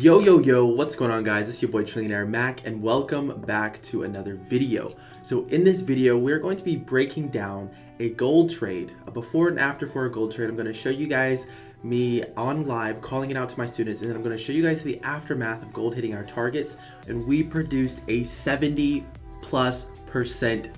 Yo, what's going on, guys? It's your boy Trillionaire Mac, and welcome back to another video. So in this video, we're going to be breaking down a gold trade, a before and after for a gold trade. I'm going to show you guys me on live calling it out to my students, and then I'm going to show you guys the aftermath of gold hitting our targets, and we produced a 70+%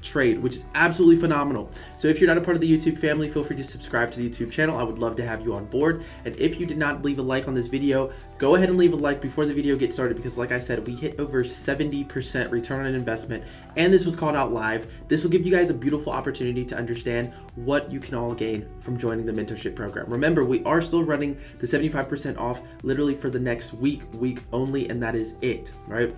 trade, which is absolutely phenomenal. So if you're not a part of the YouTube family, feel free to subscribe to the YouTube channel. I would love to have you on board. And if you did not leave a like on this video, go ahead and leave a like before the video gets started, because like I said, we hit over 70% return on investment, and this was called out live. This will give you guys a beautiful opportunity to understand what you can all gain from joining the mentorship program. Remember, we are still running the 75% off literally for the next week only, and that is it, right?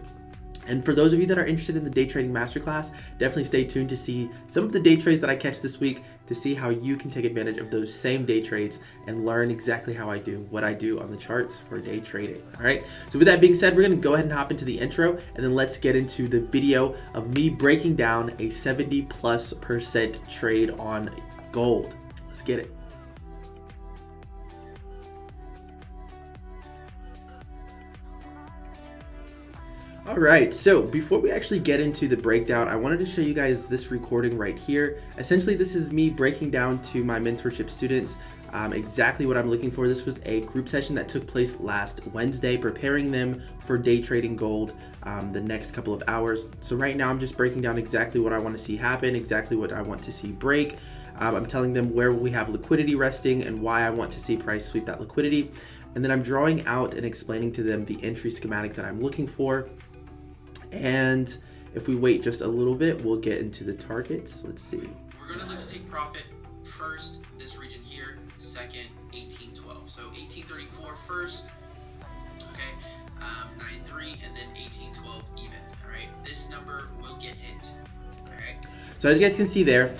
And for those of you that are interested in the day trading masterclass, definitely stay tuned to see some of the day trades that I catch this week, to see how you can take advantage of those same day trades and learn exactly how I do what I do on the charts for day trading. All right. So with that being said, we're going to go ahead and hop into the intro, and then let's get into the video of me breaking down a 70+% trade on gold. Let's get it. All right, so before we actually get into the breakdown, I wanted to show you guys this recording right here. Essentially, this is me breaking down to my mentorship students exactly what I'm looking for. This was a group session that took place last Wednesday, preparing them for day trading gold the next couple of hours. So right now I'm just breaking down exactly what I want to see happen, exactly what I want to see break. I'm telling them where we have liquidity resting and why I want to see price sweep that liquidity. And then I'm drawing out and explaining to them the entry schematic that I'm looking for. And if we wait just a little bit, we'll get into the targets. Let's see. We're going to look to take profit first, this region here, second, 1812. So 1834 first, okay, 93, and then 1812 even, all right? This number will get hit, all right? So as you guys can see there,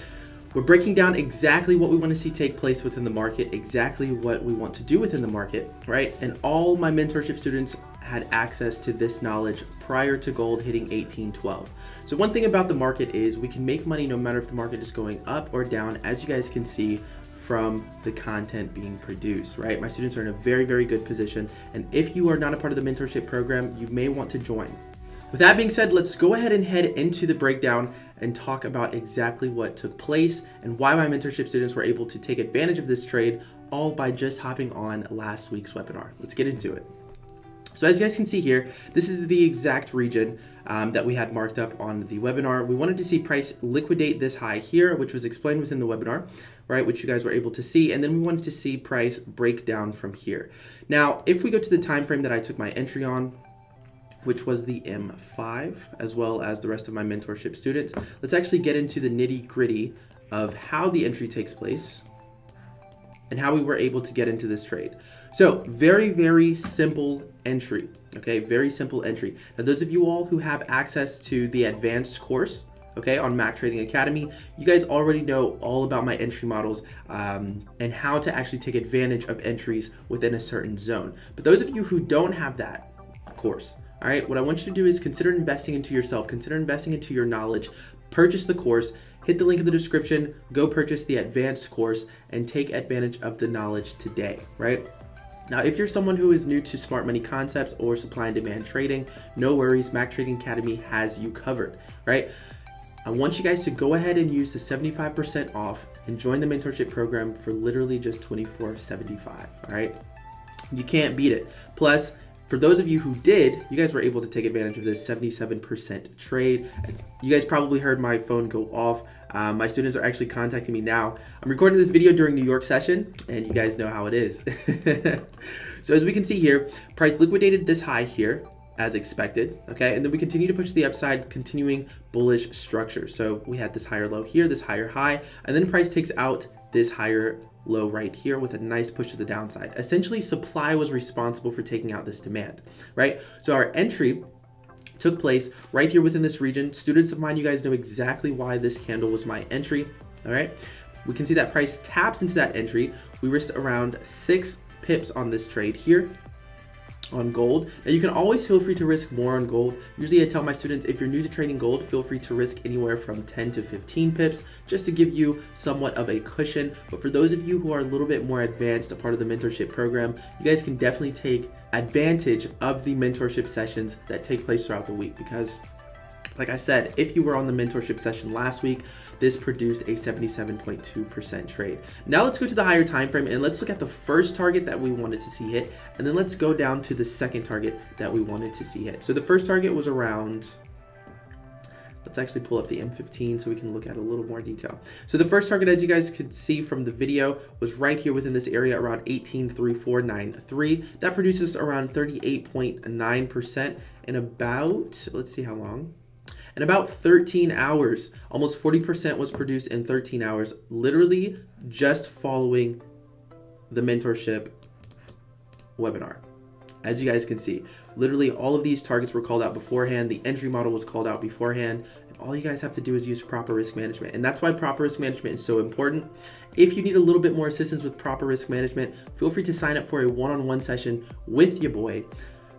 we're breaking down exactly what we want to see take place within the market, exactly what we want to do within the market, right? And all my mentorship students had access to this knowledge prior to gold hitting 1812. So one thing about the market is we can make money no matter if the market is going up or down, as you guys can see from the content being produced, right? My students are in a very, very good position. And if you are not a part of the mentorship program, you may want to join. With that being said, let's go ahead and head into the breakdown and talk about exactly what took place and why my mentorship students were able to take advantage of this trade, all by just hopping on last week's webinar. Let's get into it. So as you guys can see here, this is the exact region that we had marked up on the webinar. We wanted to see price liquidate this high here, which was explained within the webinar, right, which you guys were able to see. And then we wanted to see price break down from here. Now, if we go to the time frame that I took my entry on, which was the M5, as well as the rest of my mentorship students, let's actually get into the nitty gritty of how the entry takes place and how we were able to get into this trade. So very, very simple entry, okay? Very simple entry. Now, those of you all who have access to the advanced course, okay, on Mac Trading Academy, you guys already know all about my entry models and how to actually take advantage of entries within a certain zone. But those of you who don't have that course, all right, what I want you to do is consider investing into yourself, consider investing into your knowledge, purchase the course, hit the link in the description, go purchase the advanced course, and take advantage of the knowledge today, right? Now, if you're someone who is new to smart money concepts or supply and demand trading, no worries, Mac Trading Academy has you covered, right? I want you guys to go ahead and use the 75% off and join the mentorship program for literally just $24.75, all right? You can't beat it. Plus, for those of you who did, you guys were able to take advantage of this 77% trade. You guys probably heard my phone go off. My students are actually contacting me now. I'm recording this video during New York session, and you guys know how it is. So as we can see here, price liquidated this high here as expected, okay? And then we continue to push to the upside, continuing bullish structure. So we had this higher low here, this higher high, and then price takes out this higher low right here with a nice push to the downside. Essentially, supply was responsible for taking out this demand, right? So our entry took place right here within this region. Students of mine, you guys know exactly why this candle was my entry, all right? We can see that price taps into that entry. We risked around 6 pips on this trade here, on gold. Now you can always feel free to risk more on gold. Usually I tell my students, if you're new to trading gold, feel free to risk anywhere from 10 to 15 pips just to give you somewhat of a cushion. But for those of you who are a little bit more advanced, a part of the mentorship program, you guys can definitely take advantage of the mentorship sessions that take place throughout the week, because like I said, if you were on the mentorship session last week, this produced a 77.2% trade. Now let's go to the higher time frame and let's look at the first target that we wanted to see hit, and then let's go down to the second target that we wanted to see hit. So the first target was around, let's actually pull up the M15 so we can look at a little more detail. So the first target, as you guys could see from the video, was right here within this area around 183493. That produces around 38.9% in about, let's see how long. In about 13 hours, almost 40% was produced in 13 hours, literally just following the mentorship webinar. As you guys can see, literally all of these targets were called out beforehand. The entry model was called out beforehand. And all you guys have to do is use proper risk management. And that's why proper risk management is so important. If you need a little bit more assistance with proper risk management, feel free to sign up for a one-on-one session with your boy.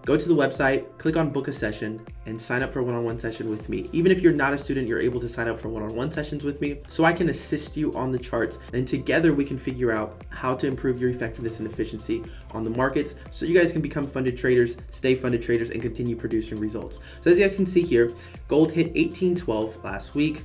Go to the website, click on book a session, and sign up for a one-on-one session with me. Even if you're not a student, you're able to sign up for one-on-one sessions with me so I can assist you on the charts, and together we can figure out how to improve your effectiveness and efficiency on the markets so you guys can become funded traders, stay funded traders, and continue producing results. So as you guys can see here, gold hit 1812 last week,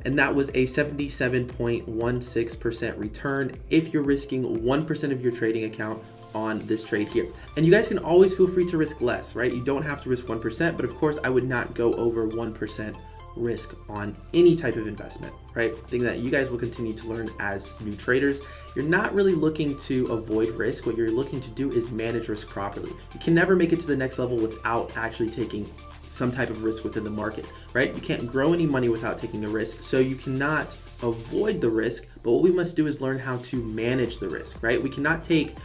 and that was a 77.16% return if you're risking 1% of your trading account on this trade here. And you guys can always feel free to risk less, right? You don't have to risk 1%, but of course I would not go over 1% risk on any type of investment, right? Thing that you guys will continue to learn as new traders. You're not really looking to avoid risk. What you're looking to do is manage risk properly. You can never make it to the next level without actually taking some type of risk within the market, right? You can't grow any money without taking a risk. So you cannot avoid the risk, but what we must do is learn how to manage the risk, right? We cannot take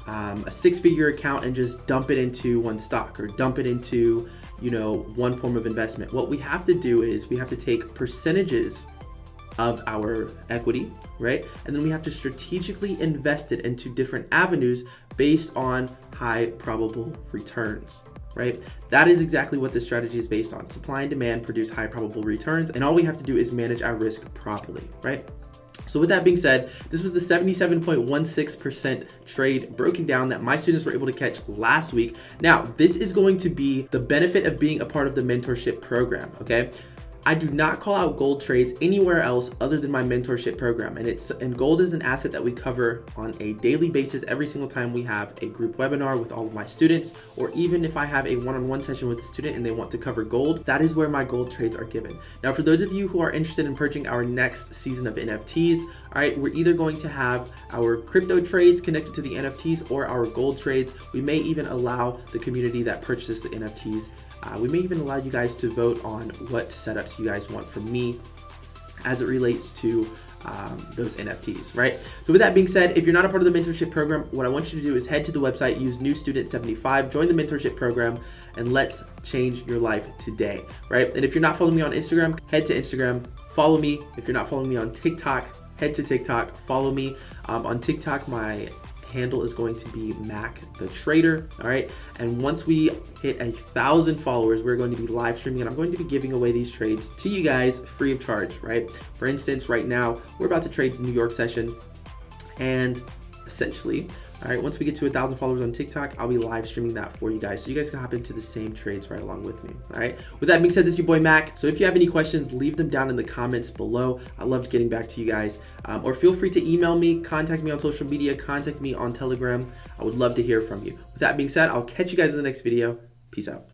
a six-figure account and just dump it into one stock or dump it into, one form of investment. What we have to do is we have to take percentages of our equity, right? And then we have to strategically invest it into different avenues based on high probable returns, right? That is exactly what this strategy is based on. Supply and demand produce high probable returns, and all we have to do is manage our risk properly, right? So with that being said, this was the 77.16% trade broken down that my students were able to catch last week. Now, this is going to be the benefit of being a part of the mentorship program, okay? I do not call out gold trades anywhere else other than my mentorship program. And gold is an asset that we cover on a daily basis every single time we have a group webinar with all of my students, or even if I have a one-on-one session with a student and they want to cover gold, that is where my gold trades are given. Now, for those of you who are interested in purchasing our next season of NFTs, all right, we're either going to have our crypto trades connected to the NFTs or our gold trades. We may even allow the community that purchases the NFTs, we may even allow you guys to vote on what setups you guys want from me as it relates to those NFTs, right? So with that being said, if you're not a part of the mentorship program, what I want you to do is head to the website, use new student 75, join the mentorship program, and let's change your life today, right? And if you're not following me on Instagram, head to Instagram, follow me. If you're not following me on TikTok, head to TikTok, follow me. On TikTok, my handle is going to be Mac the Trader, all right? And once we hit 1,000 followers, we're going to be live streaming, and I'm going to be giving away these trades to you guys free of charge, right? For instance, right now, we're about to trade the New York session, and essentially, all right, once we get to 1,000 followers on TikTok, I'll be live streaming that for you guys, so you guys can hop into the same trades right along with me, all right? With that being said, this is your boy Mac. So if you have any questions, leave them down in the comments below. I love getting back to you guys, or feel free to email me, contact me on social media, contact me on Telegram. I would love to hear from you. With that being said, I'll catch you guys in the next video. Peace out.